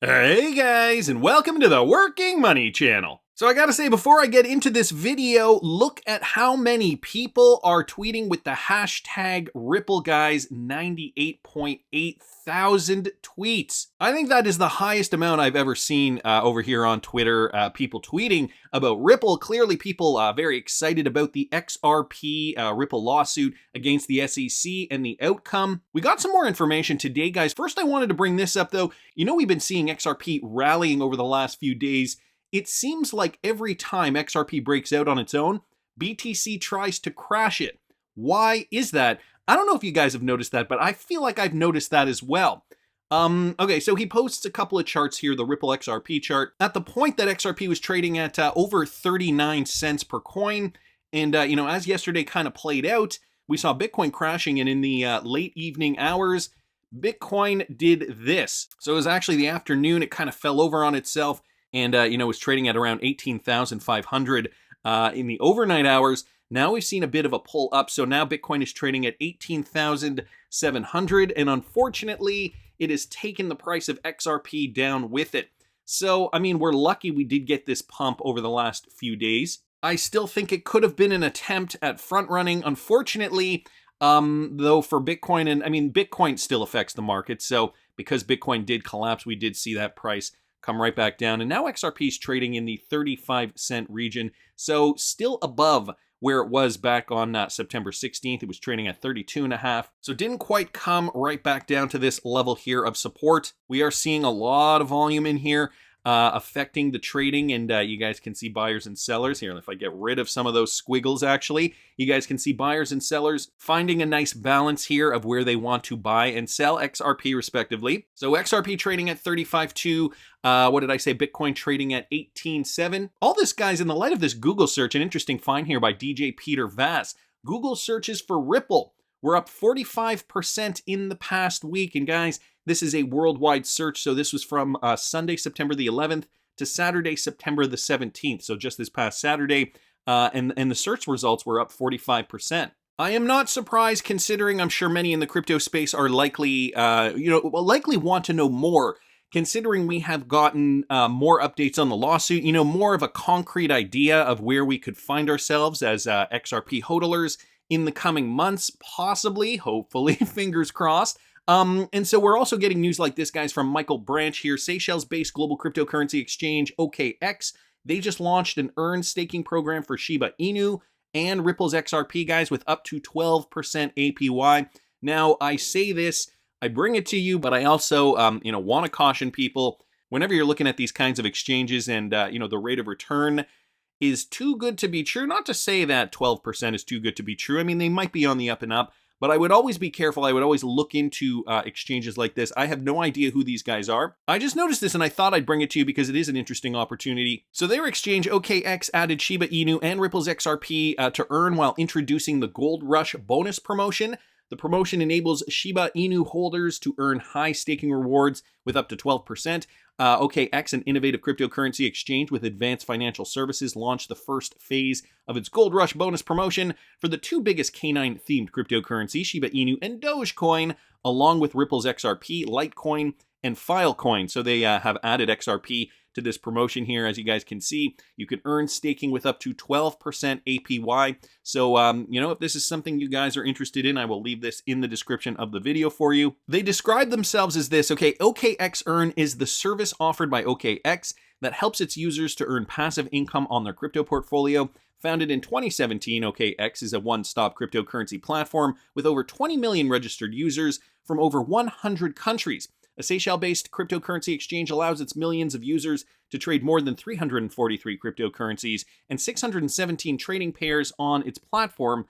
Hey guys, and welcome to the Working Money channel. So I gotta say, before I get into this video, look at how many people are tweeting with the hashtag RippleGuys, 98.8 thousand tweets. I think that is the highest amount I've ever seen over here on Twitter, people tweeting about Ripple. Clearly people very excited about the XRP Ripple lawsuit against the SEC and the outcome. We got some more information today, guys. First, I wanted to bring this up though. You know, we've been seeing XRP rallying over the last few days. It seems like every time XRP breaks out on its own, BTC tries to crash it. Why is that? I don't know if you guys have noticed that, but I feel like I've noticed that as well. Okay, so he posts a couple of charts here, the Ripple XRP chart. At the point that XRP was trading at over 39 cents per coin, and you know, as yesterday kind of played out, we saw Bitcoin crashing, and in the late evening hours, Bitcoin did this. So it was actually the afternoon, it kind of fell over on itself, and you know, was trading at around 18,500 in the overnight hours. Now we've seen a bit of a pull up, so now Bitcoin is trading at 18,700, and unfortunately, it has taken the price of XRP down with it. So, I mean, we're lucky we did get this pump over the last few days. I still think it could have been an attempt at front running. Unfortunately, though, for Bitcoin, and I mean, Bitcoin still affects the market, so because Bitcoin did collapse, we did see that price come right back down, and now XRP is trading in the 35-cent region, so still above where it was back on September 16th. It was trading at 32.5, so didn't quite come right back down to this level here of support. We are seeing a lot of volume in here affecting the trading, and you guys can see buyers and sellers here. If I get rid of some of those squiggles, actually, you guys can see buyers and sellers finding a nice balance here of where they want to buy and sell XRP respectively. So XRP trading at 35.2, what did I say? Bitcoin trading at 18.7. All this, guys, in the light of this Google search, an interesting find here by DJ Peter Vass. Google searches for Ripple were up 45% in the past week, and guys, this is a worldwide search, so this was from Sunday, September the 11th to Saturday, September the 17th, so just this past Saturday, and the search results were up 45%. I am not surprised, considering I'm sure many in the crypto space are likely, likely want to know more, considering we have gotten more updates on the lawsuit, you know, more of a concrete idea of where we could find ourselves as XRP hodlers in the coming months, possibly, hopefully, fingers crossed. And so we're also getting news like this, guys, from Michael Branch here. Seychelles-based global cryptocurrency exchange OKX. They just launched an earned staking program for Shiba Inu and Ripple's XRP, guys, with up to 12% APY. Now, I say this, I bring it to you, but I also, want to caution people, whenever you're looking at these kinds of exchanges and, the rate of return is too good to be true. Not to say that 12% is too good to be true. I mean, they might be on the up and up, but I would always be careful. I would always look into exchanges like this. I have no idea who these guys are. I just noticed this and I thought I'd bring it to you because it is an interesting opportunity. So their exchange, OKX, added Shiba Inu and Ripple's XRP to earn while introducing the Gold Rush bonus promotion. The promotion enables Shiba Inu holders to earn high staking rewards with up to 12%. OKX, an innovative cryptocurrency exchange with advanced financial services, launched the first phase of its Gold Rush bonus promotion for the two biggest canine-themed cryptocurrencies, Shiba Inu and Dogecoin, along with Ripple's XRP, Litecoin, and Filecoin. So they have added XRP to this promotion here. As you guys can see, you can earn staking with up to 12% APY. So, if this is something you guys are interested in, I will leave this in the description of the video for you. They describe themselves as this, okay, OKX Earn is the service offered by OKX that helps its users to earn passive income on their crypto portfolio. Founded in 2017, OKX is a one-stop cryptocurrency platform with over 20 million registered users from over 100 countries. A Seychelles-based cryptocurrency exchange allows its millions of users to trade more than 343 cryptocurrencies and 617 trading pairs on its platform.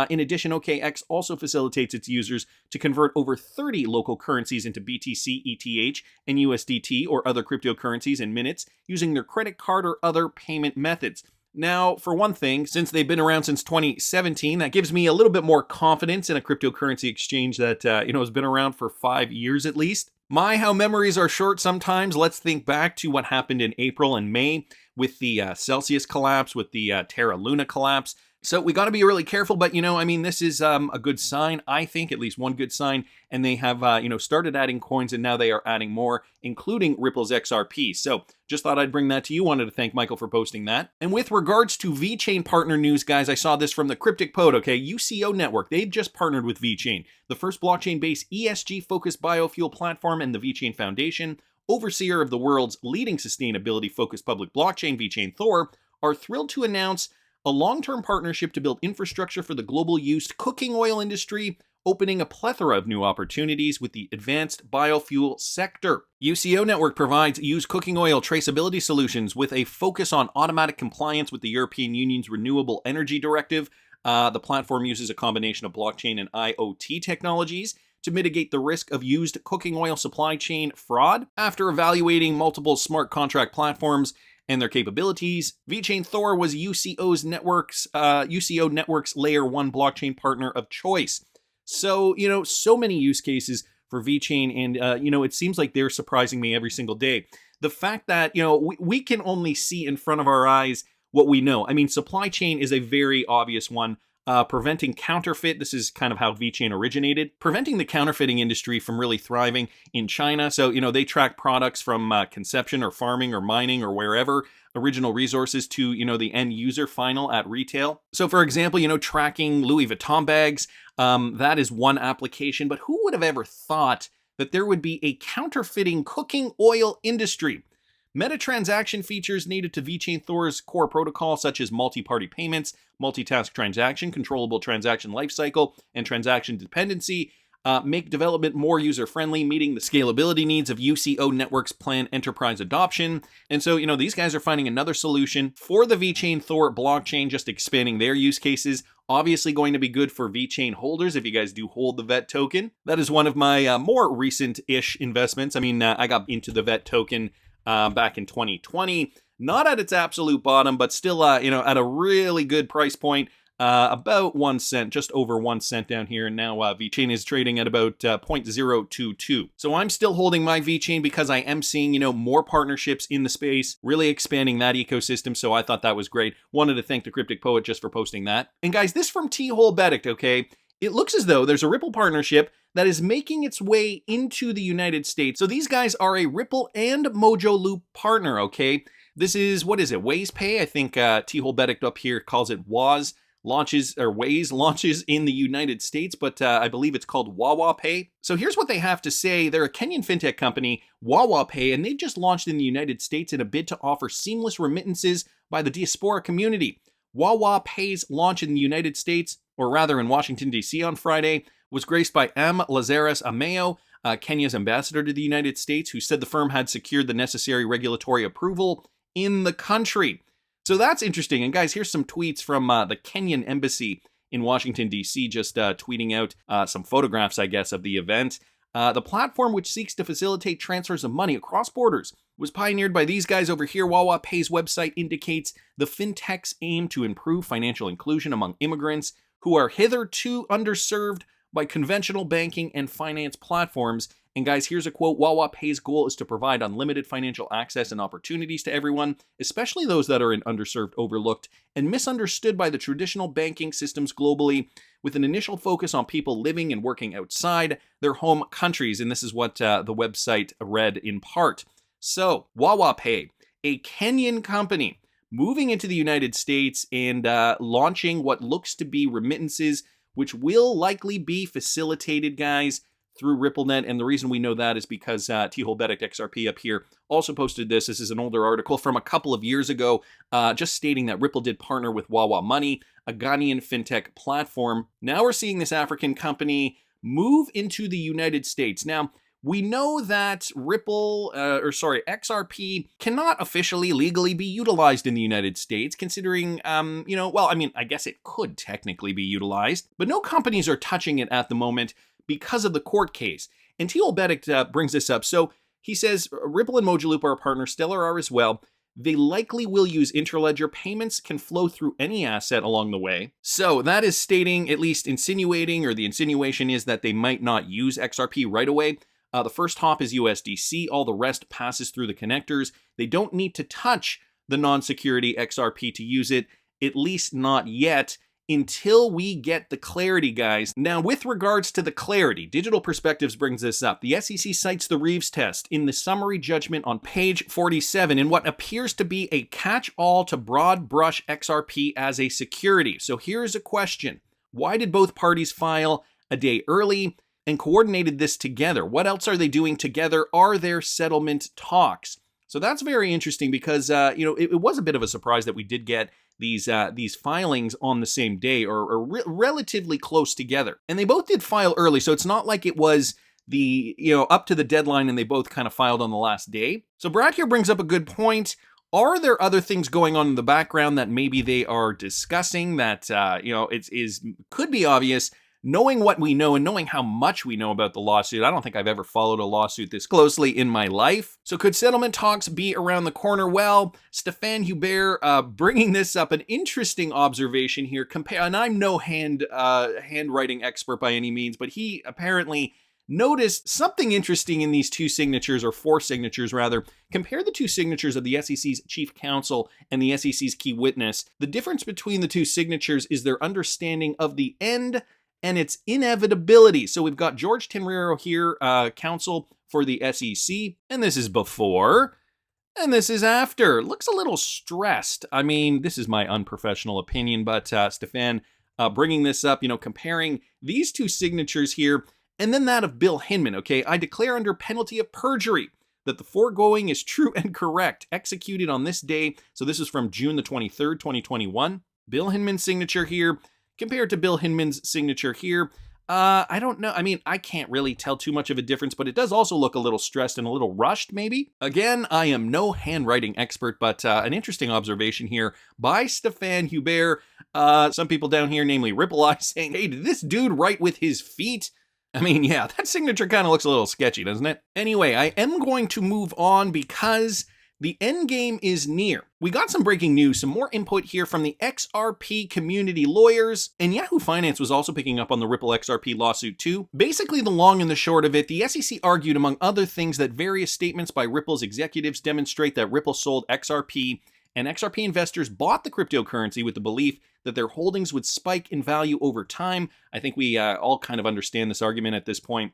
In addition, OKX also facilitates its users to convert over 30 local currencies into BTC, ETH, and USDT or other cryptocurrencies in minutes using their credit card or other payment methods. Now, for one thing, since they've been around since 2017, that gives me a little bit more confidence in a cryptocurrency exchange that, has been around for 5 years at least. How memories are short sometimes. Let's think back to what happened in April and May with the Celsius collapse, with the Terra Luna collapse. So we got to be really careful, but I mean, this is a good sign, I think, at least one good sign. And they have, started adding coins, and now they are adding more, including Ripple's XRP. So just thought I'd bring that to you. Wanted to thank Michael for posting that. And with regards to VeChain partner news, guys, I saw this from the Cryptic Pod, okay? UCO Network, they've just partnered with VeChain, the first blockchain-based ESG-focused biofuel platform, and the VeChain Foundation, overseer of the world's leading sustainability-focused public blockchain, VeChain Thor, are thrilled to announce a long-term partnership to build infrastructure for the global used cooking oil industry, opening a plethora of new opportunities with the advanced biofuel sector. UCO Network provides used cooking oil traceability solutions with a focus on automatic compliance with the European Union's Renewable Energy Directive. The platform uses a combination of blockchain and IoT technologies to mitigate the risk of used cooking oil supply chain fraud. After evaluating multiple smart contract platforms and their capabilities, VeChain Thor was UCO Network's Layer 1 blockchain partner of choice. So, so many use cases for VeChain, and, it seems like they're surprising me every single day. The fact that, we can only see in front of our eyes what we know. I mean, supply chain is a very obvious one. Preventing counterfeit, this is kind of how VeChain originated. Preventing the counterfeiting industry from really thriving in China. So, they track products from conception or farming or mining or wherever, original resources to, the end user final at retail. So, for example, tracking Louis Vuitton bags, that is one application. But who would have ever thought that there would be a counterfeiting cooking oil industry? Meta-transaction features native to VeChain Thor's core protocol, such as multi-party payments, multitask transaction, controllable transaction lifecycle, and transaction dependency, make development more user-friendly, meeting the scalability needs of UCO Network's planned enterprise adoption. And so, these guys are finding another solution for the VeChain Thor blockchain, just expanding their use cases. Obviously going to be good for VeChain holders if you guys do hold the VET token. That is one of my more recent-ish investments. I mean, I got into the VET token back in 2020, not at its absolute bottom, but still, at a really good price point, about 1 cent, just over 1 cent down here. And now VeChain is trading at about 0.022. So I'm still holding my VeChain because I am seeing, more partnerships in the space, really expanding that ecosystem. So I thought that was great. Wanted to thank the Cryptic Poet just for posting that. And guys, this from T-Hole Bedict, okay? It looks as though there's a Ripple partnership that is making its way into the United States. So these guys are a Ripple and Mojo Loop partner, okay? This is, what is it, Waze Pay? I think T-Hole Bedict up here calls it Waze launches in the United States, but I believe it's called Wawa Pay. So here's what they have to say. They're a Kenyan fintech company, Wawa Pay, and they've just launched in the United States in a bid to offer seamless remittances by the diaspora community. Wawa Pay's launch in the United States, or rather in Washington, D.C. on Friday, was graced by M. Lazarus Ameo, Kenya's ambassador to the United States, who said the firm had secured the necessary regulatory approval in the country. So that's interesting. And guys, here's some tweets from the Kenyan embassy in Washington, D.C., just tweeting out some photographs, I guess, of the event. The platform, which seeks to facilitate transfers of money across borders, was pioneered by these guys over here. Wawa Pay's website indicates the fintech's aim to improve financial inclusion among immigrants who are hitherto underserved by conventional banking and finance platforms. And guys, here's a quote. Wawa Pay's goal is to provide unlimited financial access and opportunities to everyone, especially those that are in underserved, overlooked, and misunderstood by the traditional banking systems globally, with an initial focus on people living and working outside their home countries. And this is what the website read in part. So, Wawa Pay, a Kenyan company, moving into the United States and launching what looks to be remittances, which will likely be facilitated, guys, through RippleNet. And the reason we know that is because T-Hole Bedict XRP up here also posted this. This is an older article from a couple of years ago, just stating that Ripple did partner with Wawa Money, a Ghanaian fintech platform. Now we're seeing this African company move into the United States. Now, we know that XRP cannot officially legally be utilized in the United States, considering, I guess it could technically be utilized, but no companies are touching it at the moment because of the court case. And T-Hole Bedict brings this up. So he says, Ripple and Mojo Loop are a partner, Stellar are as well. They likely will use interledger. Payments can flow through any asset along the way. So that is stating, at least insinuating, or the insinuation is that they might not use XRP right away. The first hop is USDC. All the rest passes through the connectors. They don't need to touch the non-security XRP to use it, at least not yet. until we get the clarity, guys. Now, with regards to the clarity, Digital Perspectives brings this up. The SEC cites the Reeves test in the summary judgment on page 47 in what appears to be a catch-all to broad brush XRP as a security. So here's a question. Why did both parties file a day early and coordinated this together? What else are they doing together? Are there settlement talks? So that's very interesting because, it was a bit of a surprise that we did get these filings on the same day or relatively close together. And they both did file early, so it's not like it was up to the deadline and they both kind of filed on the last day. So Brad here brings up a good point. Are there other things going on in the background that maybe they are discussing that, could be obvious? Knowing what we know and knowing how much we know about the lawsuit, I don't think I've ever followed a lawsuit this closely in my life. So could settlement talks be around the corner? Well, Stéphane Hubert bringing this up, an interesting observation here. And I'm no handwriting expert by any means, but he apparently noticed something interesting in these two signatures, or four signatures rather. Compare the two signatures of the SEC's chief counsel and the SEC's key witness. The difference between the two signatures is their understanding of the end and its inevitability. So we've got George Tenreiro here, counsel for the SEC, and this is before, and this is after. Looks a little stressed. I mean, this is my unprofessional opinion, but Stéphane bringing this up, comparing these two signatures here, and then that of Bill Hinman, okay? I declare under penalty of perjury that the foregoing is true and correct, executed on this day. So this is from June the 23rd, 2021. Bill Hinman's signature here, compared to Bill Hinman's signature here, I don't know. I mean, I can't really tell too much of a difference, but it does also look a little stressed and a little rushed, maybe. Again, I am no handwriting expert, but an interesting observation here by Stéphane Hubert. Some people down here, namely Ripple Eye, saying, hey, did this dude write with his feet? I mean, yeah, that signature kind of looks a little sketchy, doesn't it? Anyway, I am going to move on because the end game is near. We got some breaking news, some more input here from the XRP community lawyers, and Yahoo Finance was also picking up on the Ripple XRP lawsuit too. Basically, the long and the short of it, the SEC argued, among other things, that various statements by Ripple's executives demonstrate that Ripple sold XRP, and XRP investors bought the cryptocurrency with the belief that their holdings would spike in value over time. I think we all kind of understand this argument at this point.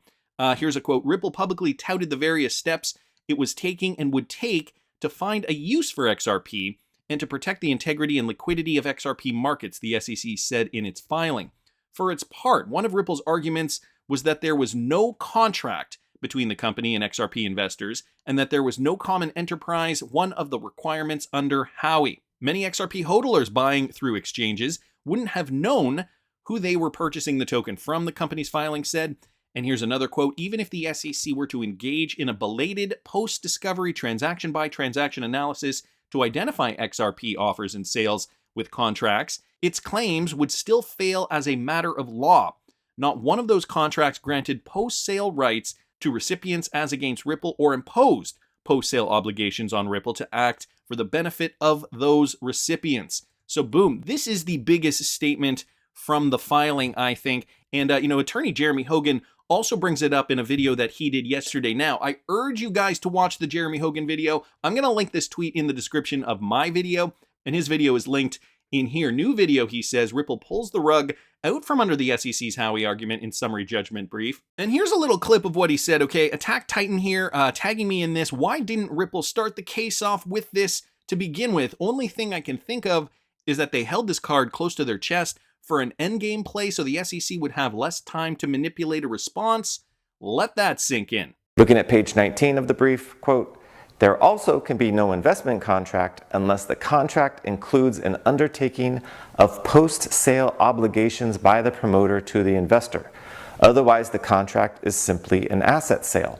Here's a quote. Ripple publicly touted the various steps it was taking and would take to find a use for XRP and to protect the integrity and liquidity of XRP markets, the SEC said in its filing. For its part, one of Ripple's arguments was that there was no contract between the company and XRP investors, and that there was no common enterprise, one of the requirements under Howey. Many XRP hodlers buying through exchanges wouldn't have known who they were purchasing the token from, the company's filing said. And here's another quote. Even if the SEC were to engage in a belated post-discovery transaction-by-transaction analysis to identify XRP offers and sales with contracts, its claims would still fail as a matter of law. Not one of those contracts granted post-sale rights to recipients as against Ripple or imposed post-sale obligations on Ripple to act for the benefit of those recipients. So boom, this is the biggest statement from the filing, I think. And, attorney Jeremy Hogan also brings it up in a video that he did yesterday. Now, I urge you guys to watch the Jeremy Hogan video. I'm going to link this tweet in the description of my video, and his video is linked in here. New video, he says, Ripple pulls the rug out from under the SEC's Howey argument in summary judgment brief. And here's a little clip of what he said, okay? Attack Titan here, tagging me in this. Why didn't Ripple start the case off with this to begin with? Only thing I can think of is that they held this card close to their chest for an endgame play so the SEC would have less time to manipulate a response. Let that sink in. Looking at page 19 of the brief, quote, there also can be no investment contract unless the contract includes an undertaking of post-sale obligations by the promoter to the investor. Otherwise, the contract is simply an asset sale.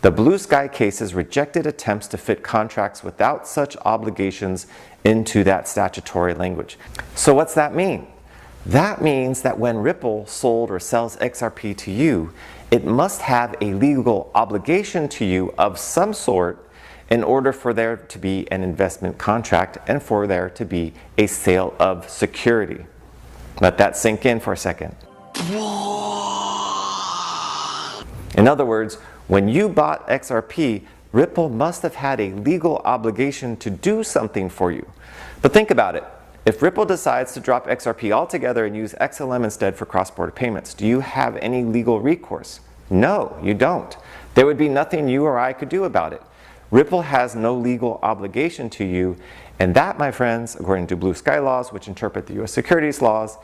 The Blue Sky cases rejected attempts to fit contracts without such obligations into that statutory language. So what's that mean? That means that when Ripple sold or sells XRP to you, it must have a legal obligation to you of some sort in order for there to be an investment contract and for there to be a sale of security. Let that sink in for a second. In other words, when you bought XRP, Ripple must have had a legal obligation to do something for you. But think about it. If Ripple decides to drop XRP altogether and use XLM instead for cross-border payments, do you have any legal recourse? No, you don't. There would be nothing you or I could do about it. Ripple has no legal obligation to you, and that, my friends, according to blue sky laws, which interpret the US securities laws,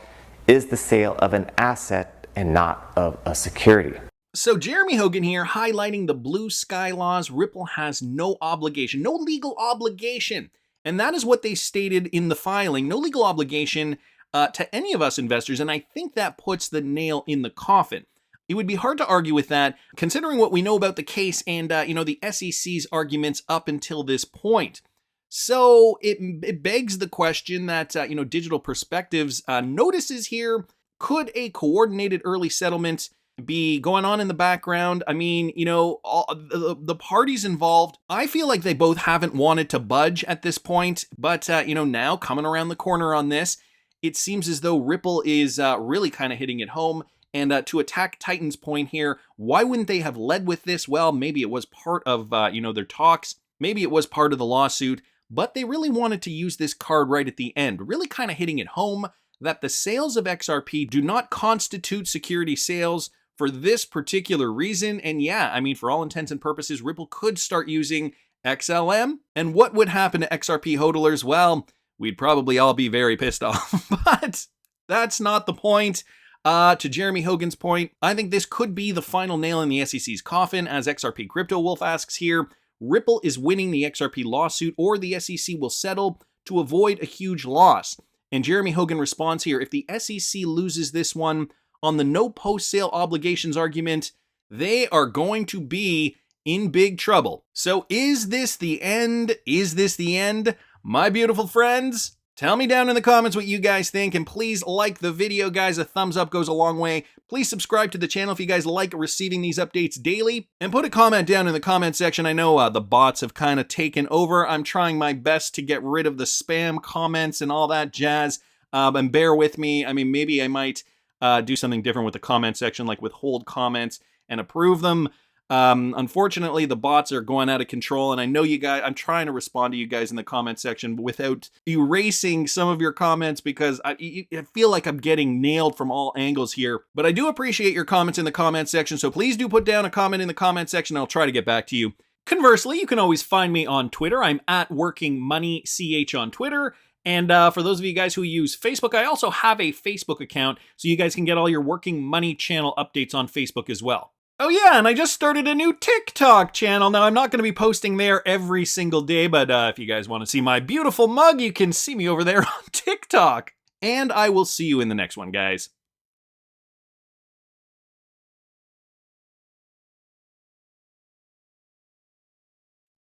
is the sale of an asset and not of a security. So Jeremy Hogan here, highlighting the blue sky laws. Ripple has no obligation, no legal obligation. And that is what they stated in the filing, no legal obligation to any of us investors. And I think that puts the nail in the coffin. It would be hard to argue with that, considering what we know about the case and, the SEC's arguments up until this point. So it begs the question that, Digital Perspectives notices here, could a coordinated early settlement be going on in the background? I mean, all the parties involved, I feel like they both haven't wanted to budge at this point, but, now coming around the corner on this, it seems as though Ripple is really kind of hitting it home. And to attack Titan's point here, why wouldn't they have led with this? Well, maybe it was part of, their talks. Maybe it was part of the lawsuit, but they really wanted to use this card right at the end, really kind of hitting it home that the sales of XRP do not constitute security sales for this particular reason. And yeah, I mean, for all intents and purposes, Ripple could start using XLM. And what would happen to XRP hodlers? Well, we'd probably all be very pissed off, but that's not the point. To Jeremy Hogan's point, I think this could be the final nail in the SEC's coffin. As XRP Crypto Wolf asks here, Ripple is winning the XRP lawsuit, or the SEC will settle to avoid a huge loss. And Jeremy Hogan responds here, if the SEC loses this one on the no post-sale obligations argument, they are going to be in big trouble. So is this the end? Is this the end? My beautiful friends, tell me down in the comments what you guys think, and please like the video, guys. A thumbs up goes a long way. Please subscribe to the channel if you guys like receiving these updates daily, and put a comment down in the comment section. I know the bots have kind of taken over. I'm trying my best to get rid of the spam comments and all that jazz, and bear with me. I mean, maybe I might do something different with the comment section, like withhold comments and approve them. Unfortunately, the bots are going out of control, and I know you guys, I'm trying to respond to you guys in the comment section without erasing some of your comments, because I feel like I'm getting nailed from all angles here. But I do appreciate your comments in the comment section, so please do put down a comment in the comment section. I'll try to get back to you. Conversely, you can always find me on Twitter. I'm at WorkingMoneyCH on Twitter. And for those of you guys who use Facebook, I also have a Facebook account, so you guys can get all your Working Money channel updates on Facebook as well. Oh yeah, and I just started a new TikTok channel. Now, I'm not going to be posting there every single day, but if you guys want to see my beautiful mug, you can see me over there on TikTok. And I will see you in the next one, guys.